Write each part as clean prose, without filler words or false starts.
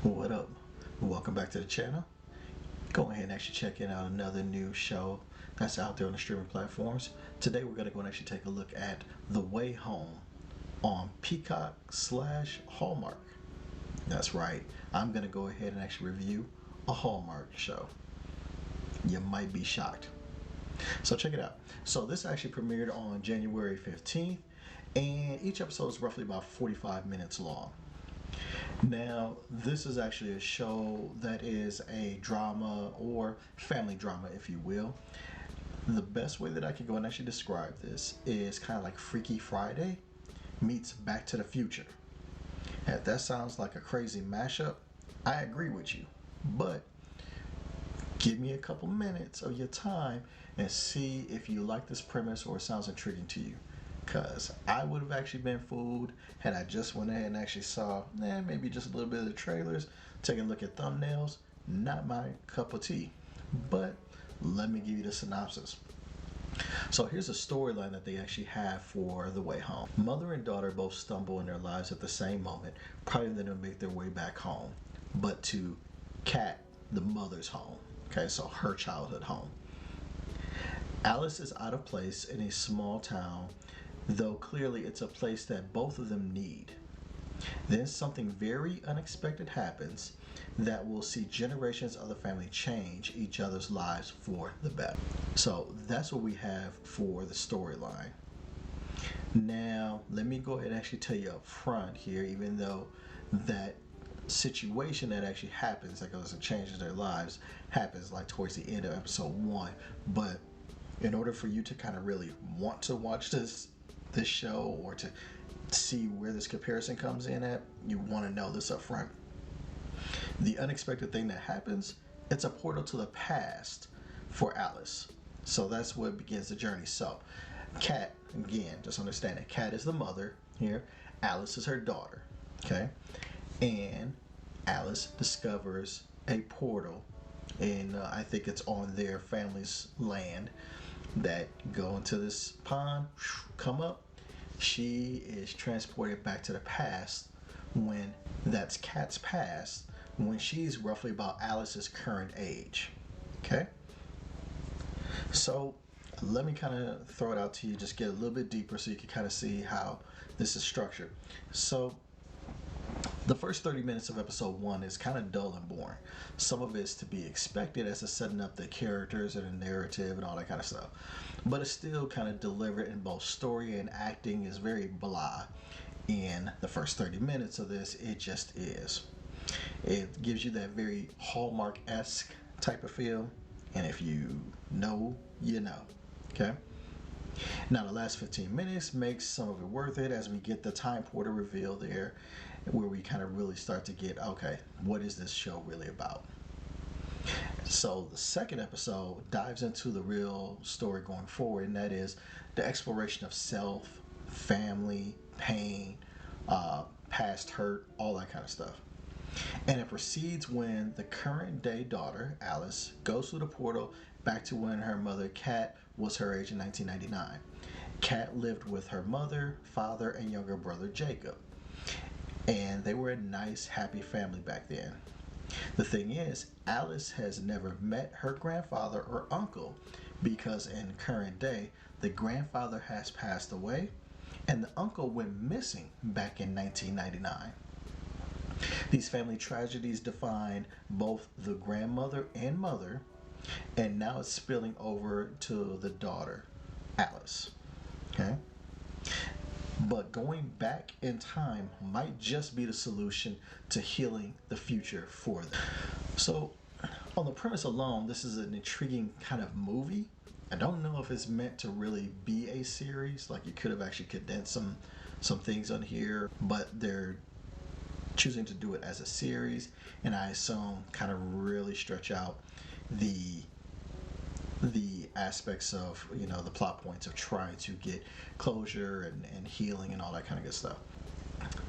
What up? Welcome back to the channel. Go ahead and actually check out another new show that's out there on the streaming platforms. Today we're going to go and actually take a look at The Way Home on Peacock/Hallmark. That's right. I'm going to go ahead and actually review a Hallmark show. You might be shocked. So check it out. So this actually premiered on January 15th, and each episode is roughly about 45 minutes long. Now, this is actually a show that is a drama or family drama, if you will. The best way that I can go and actually describe this is kind of like Freaky Friday meets Back to the Future. And if that sounds like a crazy mashup, I agree with you. But give me a couple minutes of your time and see if you like this premise or it sounds intriguing to you. Because I would have actually been fooled had I just went ahead and actually saw maybe just a little bit of the trailers, taking a look at thumbnails. Not my cup of tea. But let me give you the synopsis. So here's a storyline that they actually have for The Way Home. Mother and daughter both stumble in their lives at the same moment, probably then to make their way back home, but to Kat, the mother's home. Okay, so her childhood home. Alice is out of place in a small town, though clearly it's a place that both of them need. Then something very unexpected happens that will see generations of the family change each other's lives for the better. So that's what we have for the storyline. Now, let me go ahead and actually tell you up front here, even though that situation that actually happens, that goes and changes their lives, happens like towards the end of episode 1. But in order for you to kind of really want to watch this show or to see where this comparison comes in at, you want to know this up front. The unexpected thing that happens, it's a portal to the past for Alice. So that's what begins the journey. So Kat, again, just understand that Kat is the mother here. Alice is her daughter. Okay? And Alice discovers a portal, and I think it's on their family's land, that go into this pond, come up. She is transported back to the past when that's Kat's past, when she's roughly about Alice's current age. Okay? So let me kind of throw it out to you, just get a little bit deeper so you can kind of see how this is structured. So the first 30 minutes of episode 1 is kind of dull and boring. Some of it's to be expected as it's setting up the characters and the narrative and all that kind of stuff. But it's still kind of delivered in both story and acting is very blah. In the first 30 minutes of this, it just is. It gives you that very Hallmark-esque type of feel. And if you know, you know. Okay? Now the last 15 minutes makes some of it worth it as we get the time portal reveal there, where we kind of really start to get, okay, what is this show really about? So the second episode dives into the real story going forward, and that is the exploration of self, family, pain, past hurt, all that kind of stuff. And it proceeds when the current day daughter, Alice, goes through the portal back to when her mother, Kat, was her age in 1999. Kat lived with her mother, father, and younger brother, Jacob. And they were a nice, happy family back then. The thing is, Alice has never met her grandfather or uncle because in current day, the grandfather has passed away and the uncle went missing back in 1999. These family tragedies define both the grandmother and mother, and now it's spilling over to the daughter, Alice. Okay? But going back in time might just be the solution to healing the future for them. So, on the premise alone, this is an intriguing kind of movie. I don't know if it's meant to really be a series. Like, you could have actually condensed some things on here, but they're choosing to do it as a series, and I assume kind of really stretch out the aspects of, the plot points of trying to get closure and healing and all that kind of good stuff.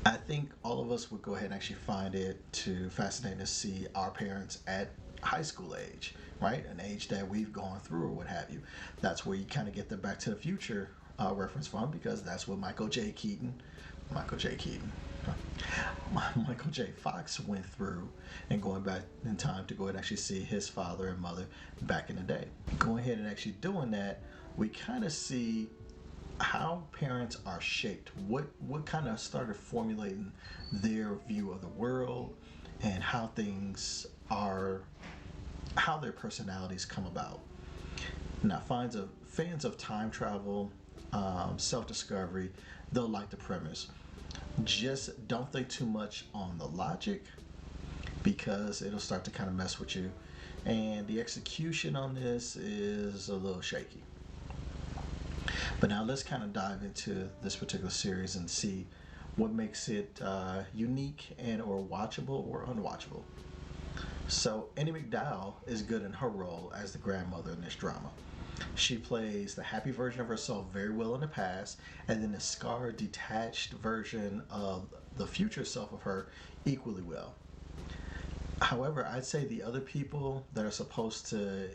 I think all of us would go ahead and actually find it fascinating to see our parents at high school age, right? An age that we've gone through or what have you. That's where you kind of get the Back to the Future reference from, because that's what Michael J. Keaton Michael J. Fox went through and going back in time to go ahead and actually see his father and mother back in the day. Going ahead and actually doing that, we kind of see how parents are shaped, what kind of started formulating their view of the world, and how things are, how their personalities come about. Now, fans of time travel, self-discovery, they'll like the premise. Just don't think too much on the logic because it'll start to kind of mess with you. And the execution on this is a little shaky. But now let's kind of dive into this particular series and see what makes it unique and or watchable or unwatchable. So Andie MacDowell is good in her role as the grandmother in this drama. She plays the happy version of herself very well in the past, and then the scarred, detached version of the future self of her equally well. However, I'd say the other people that are supposed to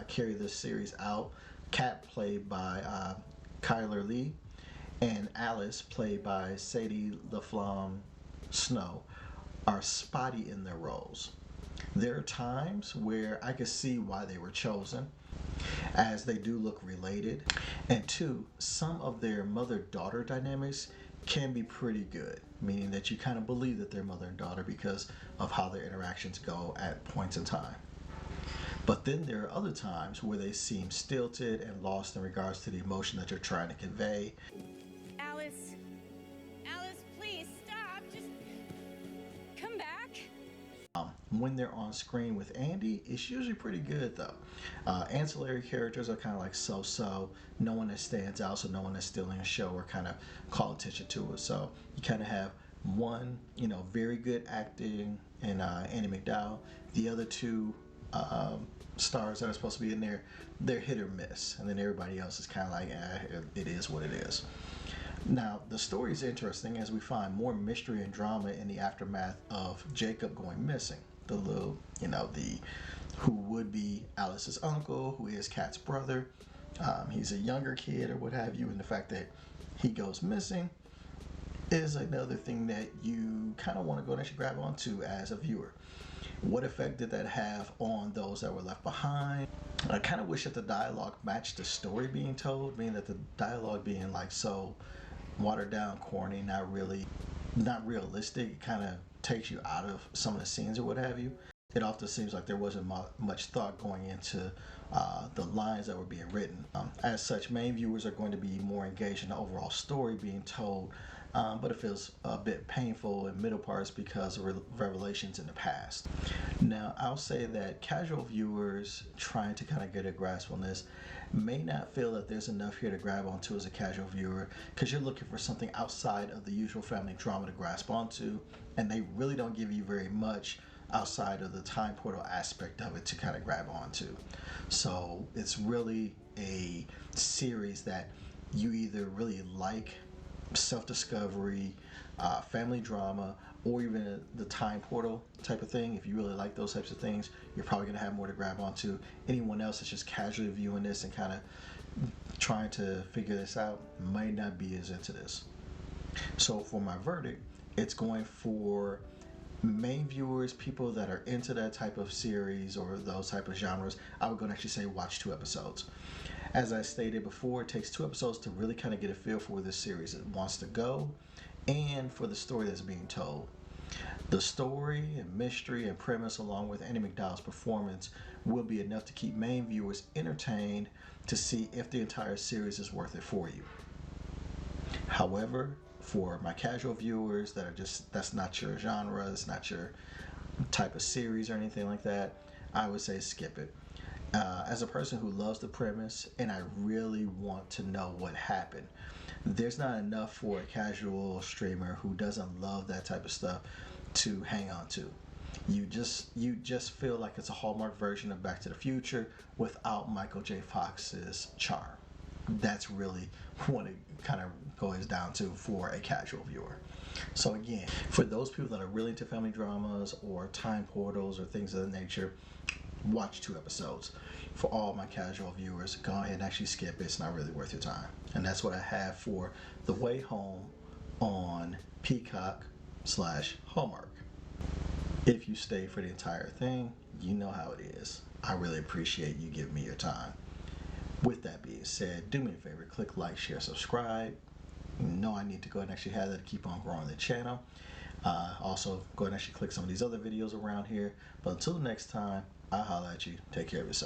carry this series out, Kat, played by Kyler Lee, and Alice, played by Sadie LaFlamme Snow, are spotty in their roles. There are times where I could see why they were chosen, as they do look related, and two, some of their mother-daughter dynamics can be pretty good, meaning that you kind of believe that they're mother and daughter because of how their interactions go at points in time. But then there are other times where they seem stilted and lost in regards to the emotion that you're trying to convey. Alice, please stop. Just come back. When they're on screen with Andie, it's usually pretty good though. Ancillary characters are kind of like so. No one that stands out, so no one that's stealing a show or kind of call attention to it. So you kind of have one, very good acting in Andie MacDowell. The other two stars that are supposed to be in there, they're hit or miss, and then everybody else is kind of like, it is what it is. Now, the story is interesting as we find more mystery and drama in the aftermath of Jacob going missing. The little, the who would be Alice's uncle, who is Kat's brother. He's a younger kid or what have you, and the fact that he goes missing is another thing that you kind of want to go and actually grab onto as a viewer. What effect did that have on those that were left behind? I kind of wish that the dialogue matched the story being told, meaning that the dialogue being like so watered down, corny, not realistic. It kind of takes you out of some of the scenes or what have you. It often seems like there wasn't much thought going into the lines that were being written. As such, main viewers are going to be more engaged in the overall story being told, but it feels a bit painful in middle parts because of revelations in the past. Now, I'll say that casual viewers trying to kind of get a grasp on this may not feel that there's enough here to grab onto as a casual viewer because you're looking for something outside of the usual family drama to grasp onto, and they really don't give you very much outside of the time portal aspect of it to kind of grab onto. So it's really a series that you either really like self-discovery, family drama, or even the time portal type of thing. If you really like those types of things, you're probably going to have more to grab onto. Anyone else that's just casually viewing this and kind of trying to figure this out might not be as into this. So for my verdict, it's going for main viewers, people that are into that type of series or those type of genres. I would go and actually say watch 2 episodes. As I stated before, it takes 2 episodes to really kind of get a feel for where this series wants to go and for the story that's being told. The story and mystery and premise, along with Andie MacDowell's performance, will be enough to keep main viewers entertained to see if the entire series is worth it for you. However, for my casual viewers that are that's not your genre, it's not your type of series or anything like that, I would say skip it. As a person who loves the premise and I really want to know what happened, there's not enough for a casual streamer who doesn't love that type of stuff to hang on to. You just feel like it's a Hallmark version of Back to the Future without Michael J. Fox's charm. That's really what it kind of goes down to for a casual viewer. So again, for those people that are really into family dramas or time portals or things of that nature, watch 2 episodes. For all my casual viewers, go ahead and actually skip it. It's not really worth your time. And that's what I have for The Way Home on Peacock Hallmark. If you stay for the entire thing, you know how it is. I really appreciate you giving me your time. With that being said, do me a favor, click like, share, subscribe. You know I need to go ahead and actually have that to keep on growing the channel. Also, go ahead and actually click some of these other videos around here. But until next time, I'll holler at you. Take care of yourself.